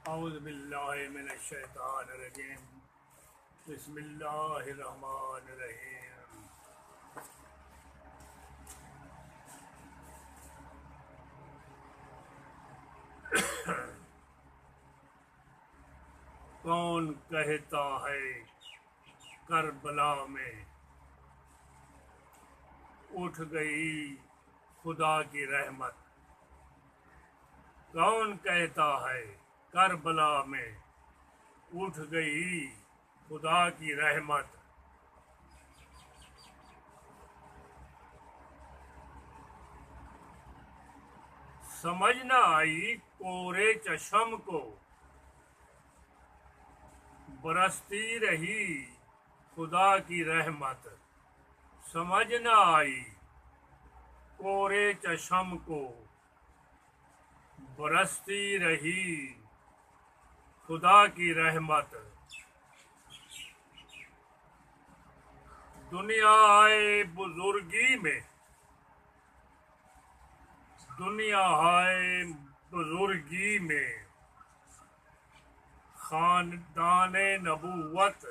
औज़ु बिल्लाहि मिनश शैतानिर रजीम। बिस्मिल्लाहिर रहमानिर रहीम। कौन कहता है करबला में उठ गई खुदा की रहमत। कौन कहता है करबला में उठ गई खुदा की रहमत। समझ न आई कोरे चशम को बरसती रही खुदा की रहमत। समझ न आई कोरे चशम को बरसती रही खुदा की रहमत। दुनियाए बुजुर्गी में दुनिया है बुजुर्गी में खानदाने नबूवत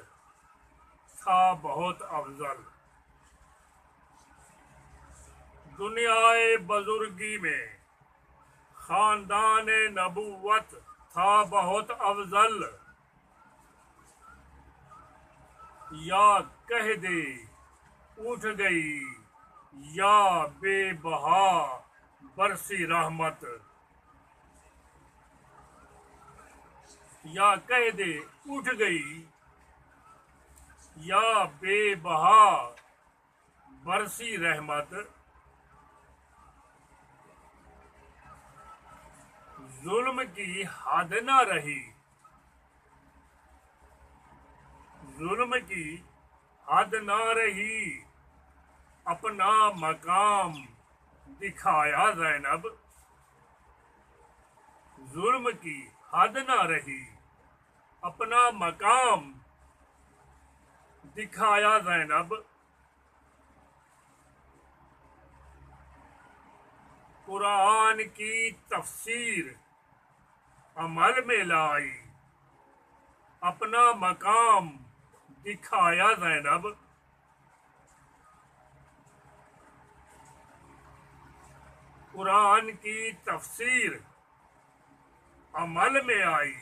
था बहुत अफजल। दुनियाए बुजुर्गी में खानदाने नबूवत था बहुत अफजल। या कह दे उठ गई या बेबहा बरसी रहमत। या कह दे उठ गई या बेबहा बरसी रहमत। जुल्म की हद न रही जुल्म की हद न रही अपना मकाम दिखाया ज़ैनब। जुल्म की हद न रही अपना मकाम दिखाया ज़ैनब। कुरान की तफसीर अमल में लाई अपना मकाम दिखाया ज़ैनब। कुरान की तफसीर अमल में आई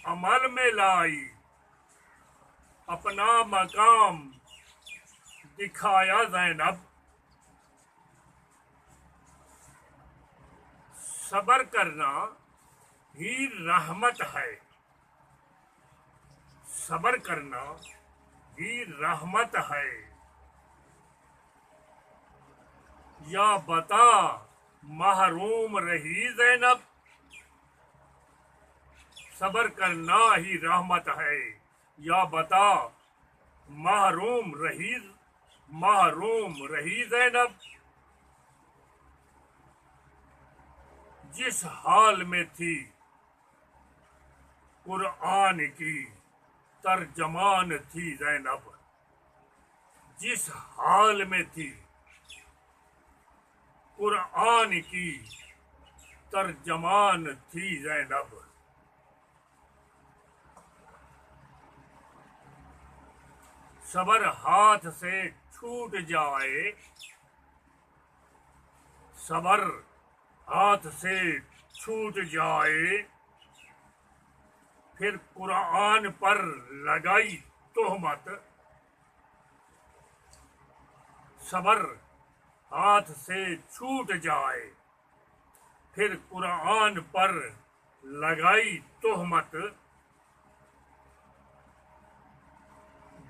अमल में लाई अपना मकाम दिखाया ज़ैनब। सब्र करना ही रहमत है सब्र करना ही रहमत है। या बता महरूम रही ज़ैनब। सब्र करना ही रहमत है या बता महरूम रही ज़ैनब। जिस हाल में थी कुरान की तर्जमान थी ज़ैनब। जिस हाल में थी कुरान की तर्जमान थी ज़ैनब। सबर हाथ से छूट जाए सबर हाथ से छूट जाए फिर कुरान पर लगाई तोहमत। सबर हाथ से छूट जाए फिर कुरान पर लगाई तोहमत।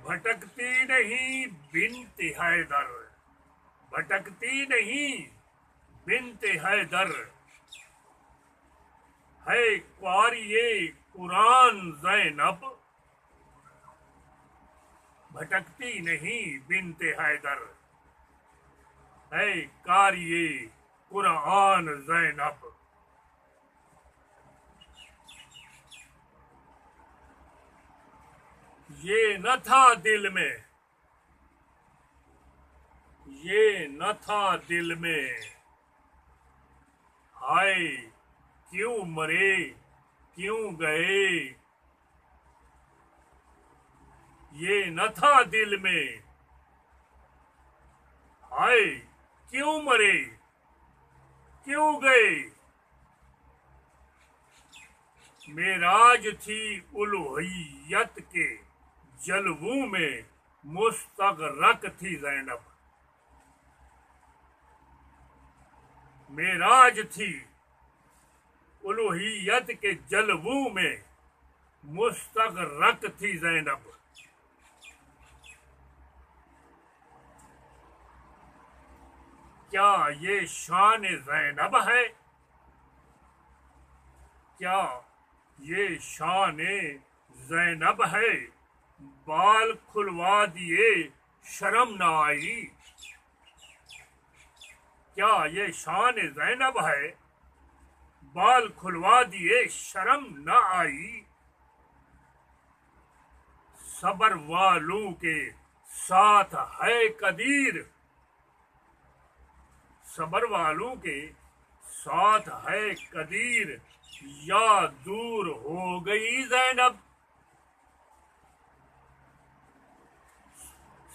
भटकती नहीं बिन्त हैदर भटकती नहीं बिन्त हैदर है क्वारिये कुरान ज़ैनब। भटकती नहीं बिन्त हैदर है कारिये कुरान ज़ैनब। ये न था दिल में ये न था दिल में हाय क्यों मरे क्यों गए, ये न था दिल में, हाय क्यों मरे, क्यों गए। मेराज थी उलूहियत के जलवों में, मुस्तगरक थी ज़ैनब। मेराज थी उलूहियत के जलवों में, मुस्तगरक थी ज़ैनब। क्या ये शान ज़ैनब है, क्या ये शान ज़ैनब है। बाल खुलवा दिए शर्म न आई, क्या ये शान ज़ैनब है। बाल खुलवा दिए शर्म न आई। सबर वालों के साथ है कदीर, सबर वालों के साथ है कदीर, या दूर हो गई ज़ैनब।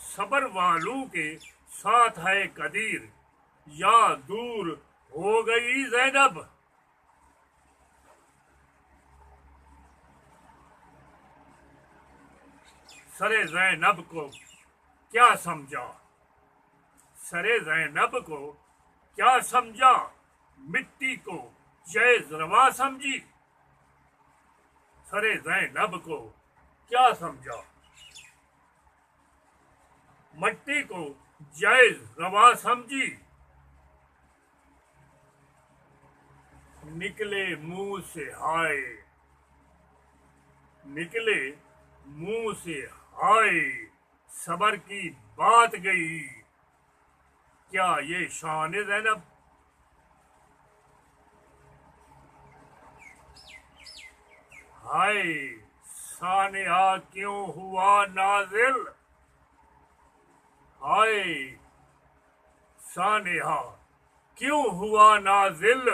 सबर वालों के साथ है कदीर, या दूर हो गई ज़ैनब। सरे ज़ैनब को क्या समझा, सरे ज़ैनब को क्या समझा, मिट्टी को जैज़ रवा समझी। सरे ज़ैनब को क्या समझा, मिट्टी को जैज़ रवा समझी। निकले मुंह से हाय, निकले मुंह से हाय, सबर की बात गई। क्या ये शान ज़ैनब। हाय सानिया क्यों हुआ नाजिल, हाय सानिया क्यों हुआ नाजिल।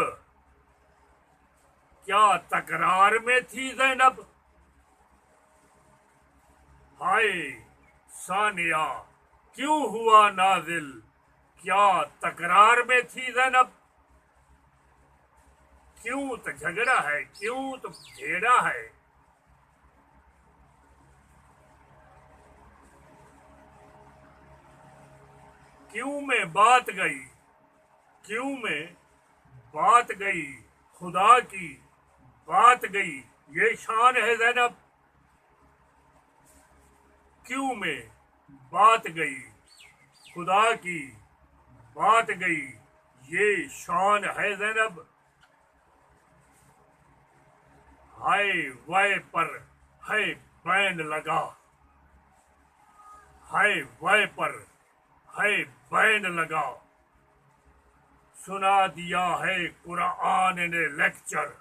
क्या तकरार में थी ज़ैनब। हाय सानिया क्यों हुआ नाजिल, क्या तकरार में थी ज़ैनब। क्यों तो झगड़ा है, क्यों तो घेरा है। क्यों में बात गई, क्यों में बात गई, खुदा की बात गई। ये शान है ज़ैनब। क्यों में बात गई, खुदा की बात गई। ये शान है ज़ैनब। हाय वय पर है बैन लगा, हाय वय पर है बैन लगा। सुना दिया है कुरान ने लेक्चर,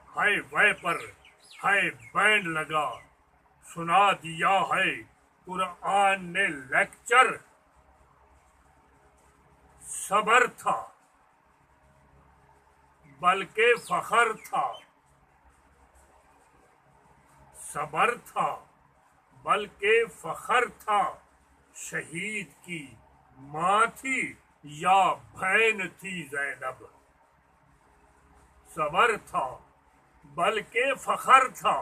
हाय वय पर है बैन लगा। सुना दिया है कुरान ने लेक्चर। सबर था बल्कि फखर था, सबर था बल्कि फखर था। शहीद की माँ थी या बहन थी ज़ैनब। सबर था बल्कि फखर था।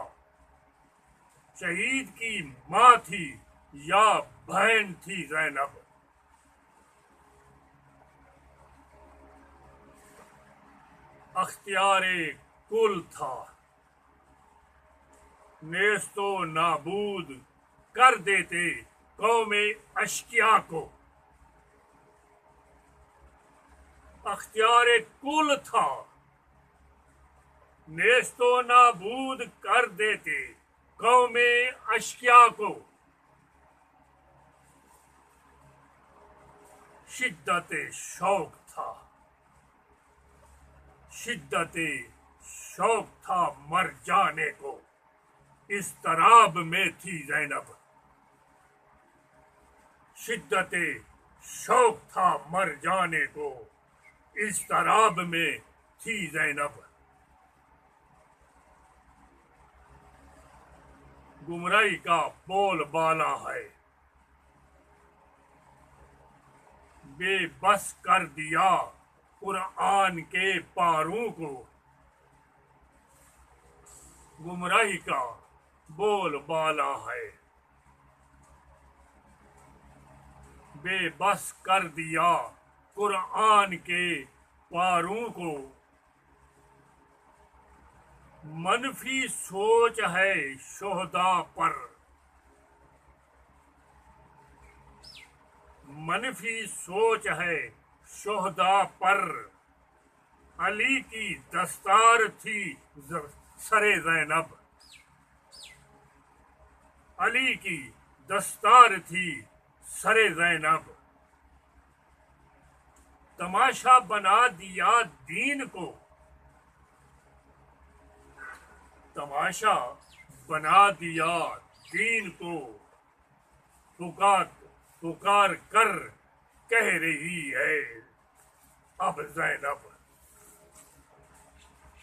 शहीद की माँ थी या बहन थी ज़ैनब। अख्तियारे कुल था, नेस्तो नाबूद कर देते कौमे अश्किया को। अख्तियारे कुल था, नेस्तो नाबूद कर देते कौमे अश्किया को। शिद्दत शौक था, शिद्दत शौक था मर जाने को। इस तराब में थी ज़ैनब। शिद्दत शौक था मर जाने को। इस तराब में थी ज़ैनब। गुमराही का बोलबाला है, बेबस कर दिया कुरान के पारों को। गुमराही का बोलबाला है, बेबस कर दिया कुरान के पारों को। मनफी सोच है शोहदा पर, मनफी सोच है शोहदा पर। अली की दस्तार थी सरे ज़ैनब, अली की दस्तार थी सरे ज़ैनब। तमाशा बना दिया दीन को, तमाशा बना दिया दीन को। पुकार पुकार कर कह रही है अब ज़ैनब,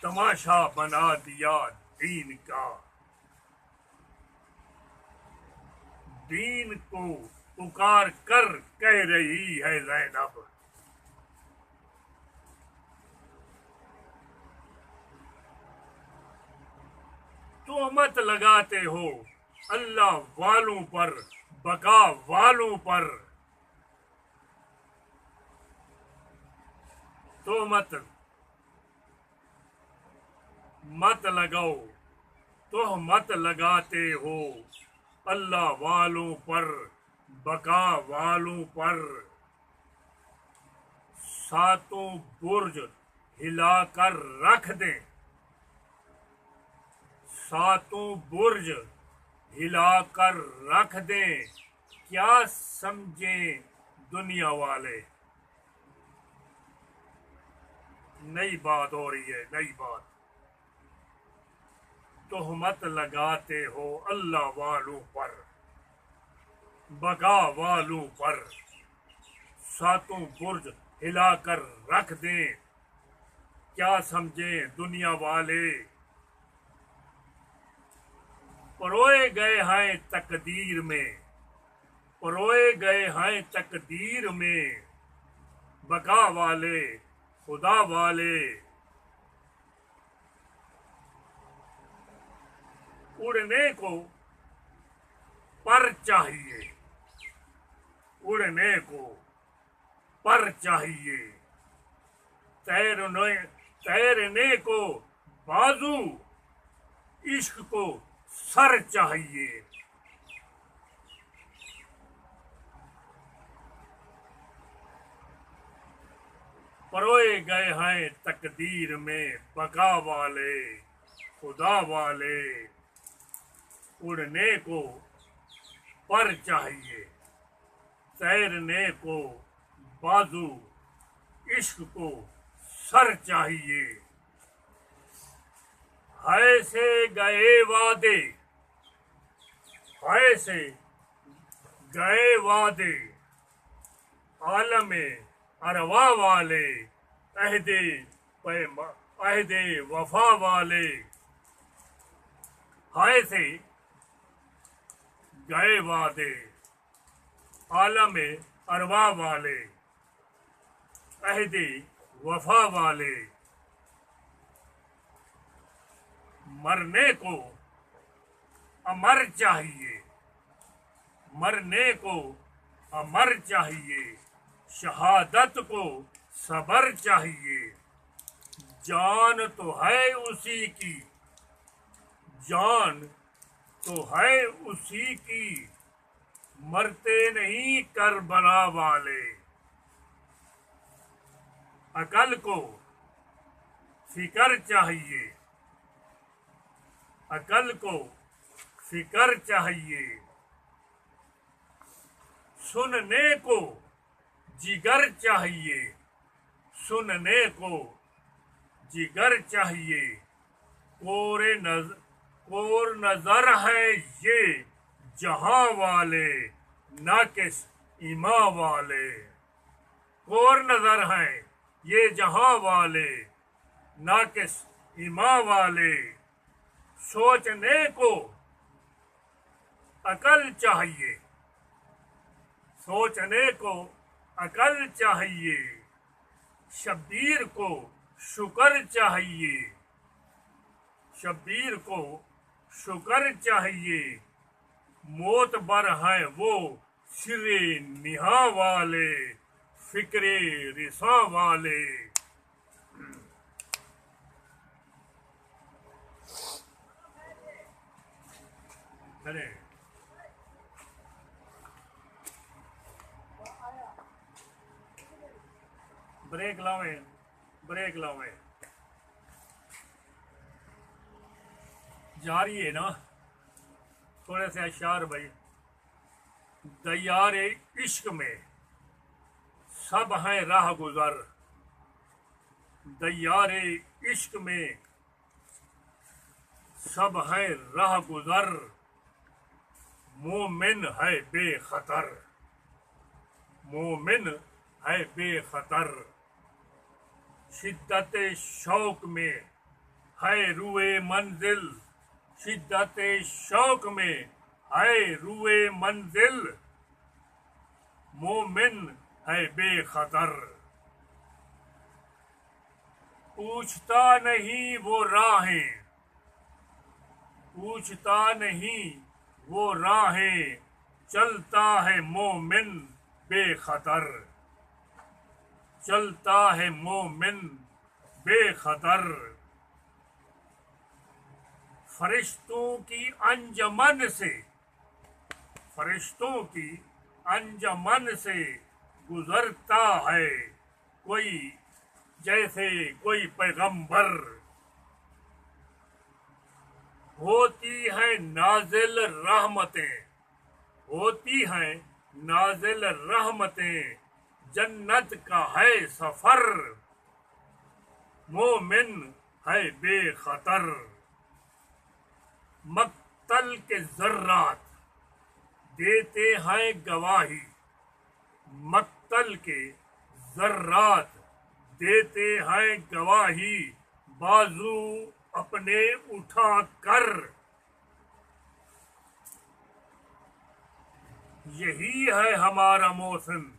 तमाशा बना दिया दीन का। दीन को पुकार कर कह रही है ज़ैनब। तोहमत लगाते हो अल्लाह वालों पर, बका वालों पर। तोहमत मत लगाओ, तोहमत लगाते हो अल्लाह वालों पर, बका वालों पर। सातों बुर्ज हिलाकर रख दें, सातों बुर्ज हिलाकर रख दें। क्या समझें दुनिया वाले। नई बात हो रही है, नई बात। तोहमत लगाते हो अल्लाह वालों पर, बका वालों पर। सातों बुर्ज हिलाकर रख दें, क्या समझें दुनिया वाले। परोए गए हैं तकदीर में, परोए गए हैं तकदीर में। बका वाले खुदा वाले। उड़ने को पर चाहिए, उड़ने को पर चाहिए। तैरने तैरने को बाजू, इश्क को सर चाहिए। परोए गए हैं तकदीर में, बका वाले खुदा वाले। उड़ने को पर चाहिए, तैरने को बाजू, इश्क को सर चाहिए। है से गए वादे, है से गए वादे। आलमे अरवा वाले, अहदे अहदे वफा वाले। हाय से गए वादे, आलमे अरवा वाले, अहदे वफा वाले। मरने को अमर चाहिए, मरने को अमर चाहिए। शहादत को सबर चाहिए। जान तो है उसी की, जान तो है उसी की। मरते नहीं करबला वाले। अकल को फिकर चाहिए, अकल को फिकर चाहिए। सुनने को जिगर चाहिए, सुनने को जिगर चाहिए। कोर नजर है ये जहां वाले, नाकिस इमा वाले। कोर नजर है ये जहां वाले, नाकिस ईमान वाले, सोचने को अकल चाहिए, सोचने को अकल चाहिए, शब्बीर को शुक्र चाहिए, शब्बीर को शुक्र चाहिए। मोतबर हैं वो सिरे निहा वाले, फिक्रे रिसा वाले। अरे ब्रेक लावे, ब्रेक लावे। जारी है ना, थोड़े से अशार भाई। दयारे इश्क में सब हैं राह गुजर, दयारे इश्क में सब हैं राह गुजर, मोमिन है बेखतर, मोमिन है बेखतर। शिद्दत शौक में है रुए मंजिल, शिद्दत शौक में है रुए मंजिल, मोमिन है बेखतर। पूछता नहीं वो राहें, पूछता नहीं वो राहें, चलता है मोमिन बेखतर, चलता है मोमिन बेखतर। फरिश्तों की अंजमन से, फरिश्तों की अंजमन से गुजरता है कोई, जैसे कोई पैगंबर। होती है नाजिल रहमतें, होती हैं नाजिल रहमतें, जन्नत का है सफर, मोमिन है बेखतर। मक्तल के जर्रात देते हैं गवाही, मक्तल के जर्रात देते हैं गवाही, बाजू अपने उठा कर। यही है हमारा मोहसिन,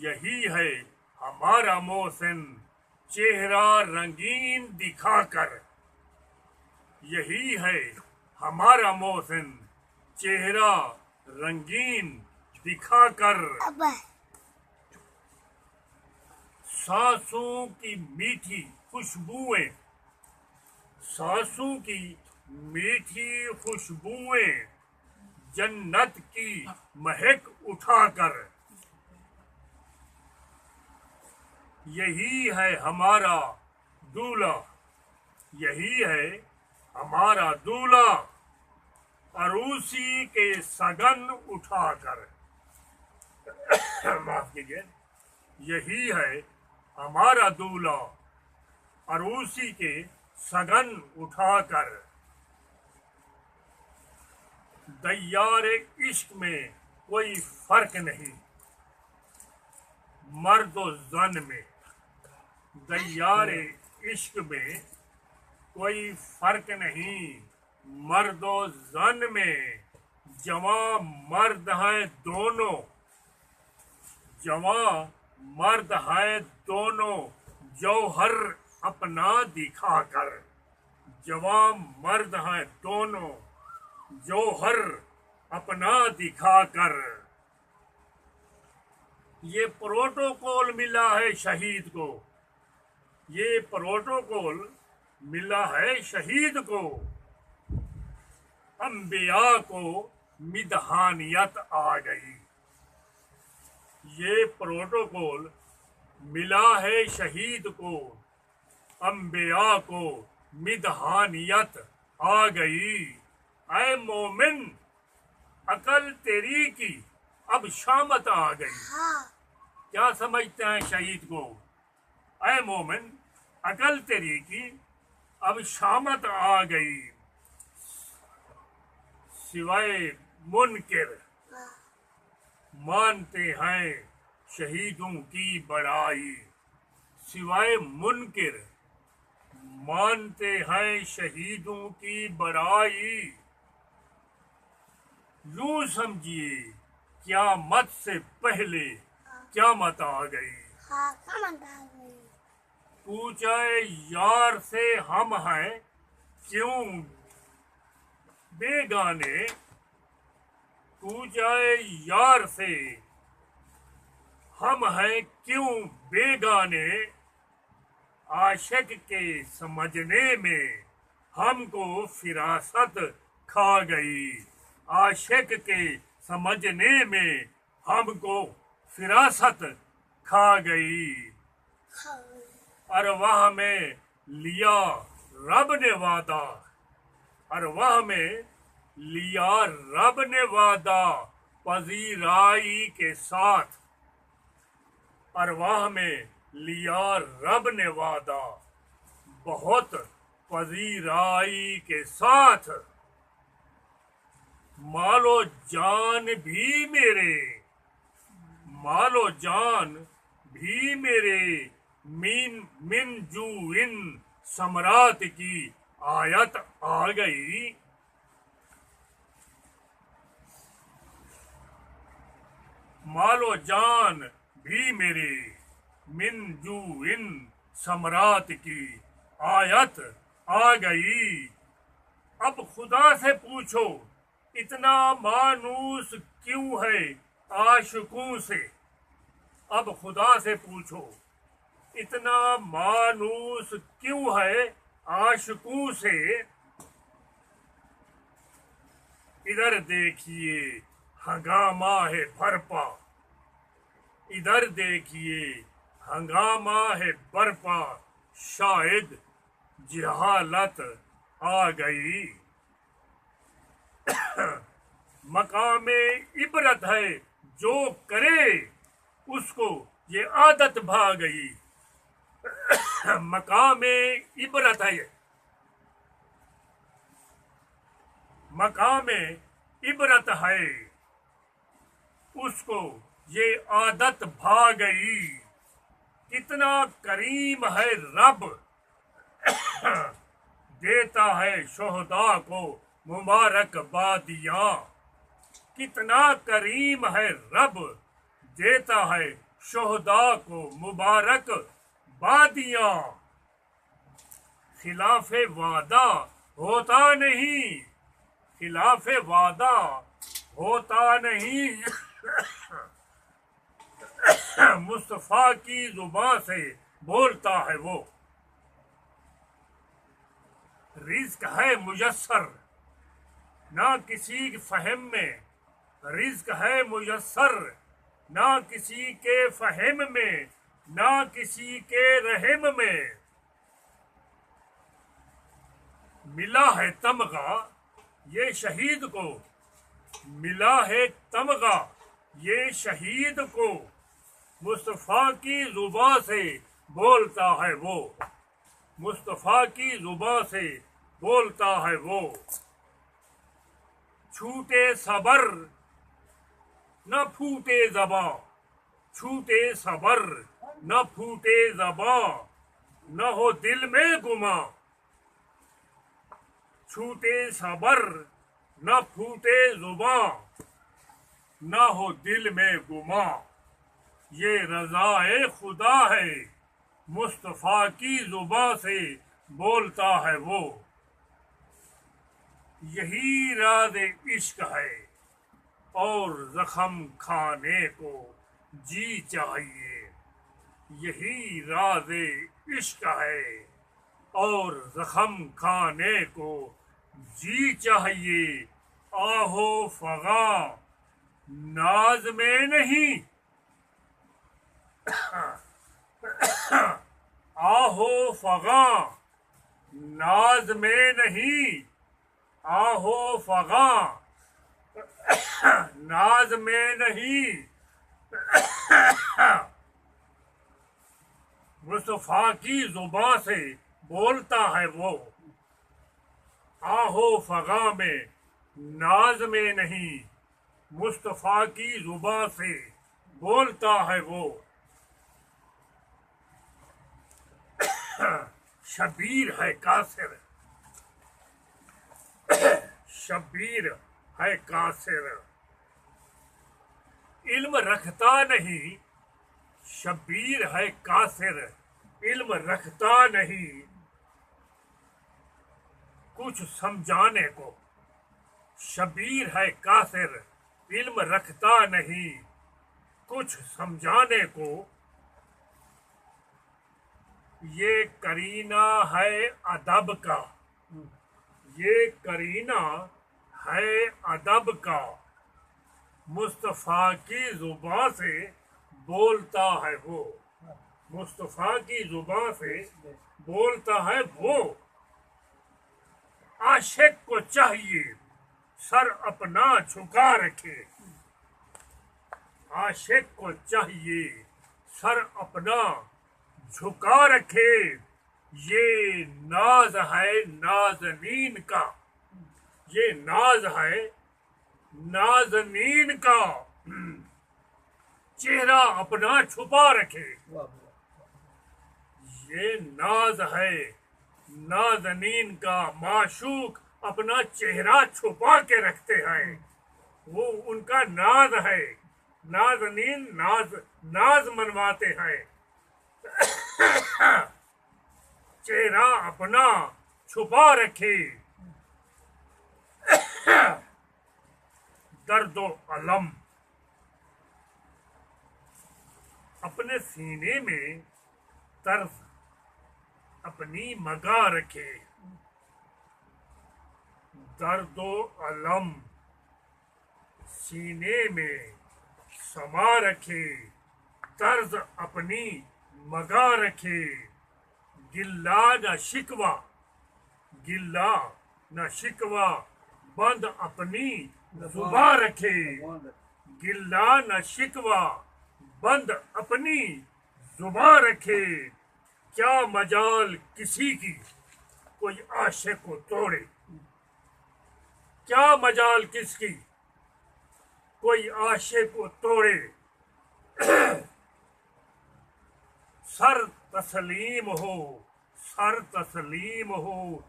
यही है हमारा मोहसिन, चेहरा रंगीन दिखाकर। यही है हमारा मोहसिन, चेहरा रंगीन दिखाकर। सांसों की मीठी खुशबुएं, सांसों की मीठी खुशबुएं, जन्नत की महक उठाकर। यही है हमारा दूल्हा, यही है हमारा दूल्हा, अरूसी के सगन उठाकर। माफ कीजिए, यही है हमारा दूल्हा, अरूसी के सगन उठाकर। दयारे इश्क में कोई फर्क नहीं मर्द और जन में, दयारे इश्क में कोई फर्क नहीं मर्द और जन में। जवां मर्द हैं दोनों, जवां मर्द हैं दोनों, जौहर अपना दिखाकर। जवां मर्द हैं दोनों, जौहर अपना दिखाकर। ये प्रोटोकॉल मिला है शहीद को, ये प्रोटोकॉल मिला है शहीद को। अंबिया को मिदहानियत आ गई, ये प्रोटोकॉल मिला है शहीद को। अंबिया को मिदहानियत आ गई। ऐ मोमिन अकल तेरी की अब शामत आ गई। क्या समझते हैं शहीद को? ऐ मोमिन अकल तेरी की अब शामत आ गई। सिवाय मुनकिर मानते हैं शहीदों की बड़ाई, सिवाय मुनकिर मानते हैं शहीदों की बड़ाई। यूं समझिए क़यामत से पहले क़यामत आ गई। पूछे यार से हम हैं क्यों बेगाने। पूछे यार से हम हैं क्यों बेगाने। आशिक के समझने में हमको फिरासत खा गई। आशिक के समझने में हमको फिरासत खा गई। अरवाह में लिया रब ने वादा। अरवाह में लिया रब ने वादा पजीराई के साथ। अरवाह में लिया रब ने वादा बहुत पजीराई के साथ। मालो जान भी मेरे, मालो जान भी मेरे मिन जू इन सम्राट की आयत आ गई। मालो जान भी मेरे मिन जू इन सम्राट की आयत आ गई। अब खुदा से पूछो इतना मानूस क्यों है आशिकों से। अब खुदा से पूछो इतना मानूस क्यों है आशिकों से। इधर देखिए हंगामा है बरपा। इधर देखिए हंगामा है बरपा। शायद जहालत आ गई। मकामे इबरत है जो करे उसको ये आदत भा गई। मकामे इबरत है, मकामे इबरत है उसको ये आदत भा गई। कितना करीम है रब देता है शोहदा को मुबारकबादियाँ। कितना करीम है रब देता है शोहदा को मुबारक बादियाँ। खिलाफे वादा होता नहीं, खिलाफे वादा होता नहीं। मुस्तफा की जुबान से बोलता है वो। रिज्क है मुयस्सर ना किसी के फहम में। रिज्क है मुयस्सर ना किसी के फहम में, ना किसी के रहम में। मिला है तमगा ये शहीद को, मिला है तमगा ये शहीद को। मुस्तफा की जुबान से बोलता है वो। मुस्तफा की जुबान से बोलता है वो। छूटे सबर न फूटे ज़बां। छूटे सबर न फूटे ज़बां। न हो दिल में गुमा। छूटे सबर न फूटे ज़ुबां। न हो दिल में गुमा। ये रज़ाए खुदा है मुस्तफा की जुबां से बोलता है वो। यही राज़ इश्क है और जख्म खाने को जी चाहिए। यही राज़ इश्क है और जख्म खाने को जी चाहिए। आहो फगा नाज में नहीं। आहो फगा नाज में नहीं। आहो फगा नाज में नहीं। मुस्तफा की जुबान से बोलता है वो। आहो फगा में नाज में नहीं। मुस्तफा की जुबान से बोलता है वो। शबीर है कासिर, शबीर है कासिर। इल्म रखता नहीं, शबीर है कासिर, इल्म रखता नहीं कुछ समझाने को। शबीर है कासिर, इल्म रखता नहीं कुछ समझाने को। ये करीना है अदब का, ये करीना है अदब का। मुस्तफा की जुबान से बोलता है वो, मुस्तफा की जुबान से बोलता है वो। आशिक को चाहिए सर अपना झुका रखे, आशिक को चाहिए सर अपना झुका रखे। ये नाज है नाज़नीन का, ये नाज है नाज़नीन का। चेहरा अपना छुपा रखे, ये नाज है नाज़नीन का। माशूक अपना चेहरा छुपा के रखते हैं, वो उनका नाज है। नाज़नीन नाज मनवाते हैं। चेहरा अपना छुपा रखे। दर्दो अलम अपने सीने में तर्ज अपनी मगा रखे। दर्दो अलम सीने में समा रखे, तर्ज अपनी मगा रखे। गिल्ला न शिकवा, गिल्ला न शिकवा बंद अपनी जुबा रखे। गिल्ला न शिकवा बंद अपनी जुबा रखे। क्या मजाल किसी की कोई आशिक को तोड़े, क्या मजाल किसकी कोई आशिक को तोड़े। सर तस्लीम हो, सर तस्लीम हो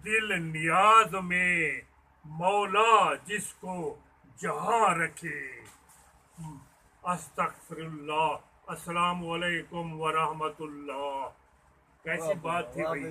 दिल नियाज में। मौला जिसको जहां रखे। अस्तगफिरुल्लाह। अस्सलाम वालेकुम व रहमतुल्लाह। कैसी बात थी भाई।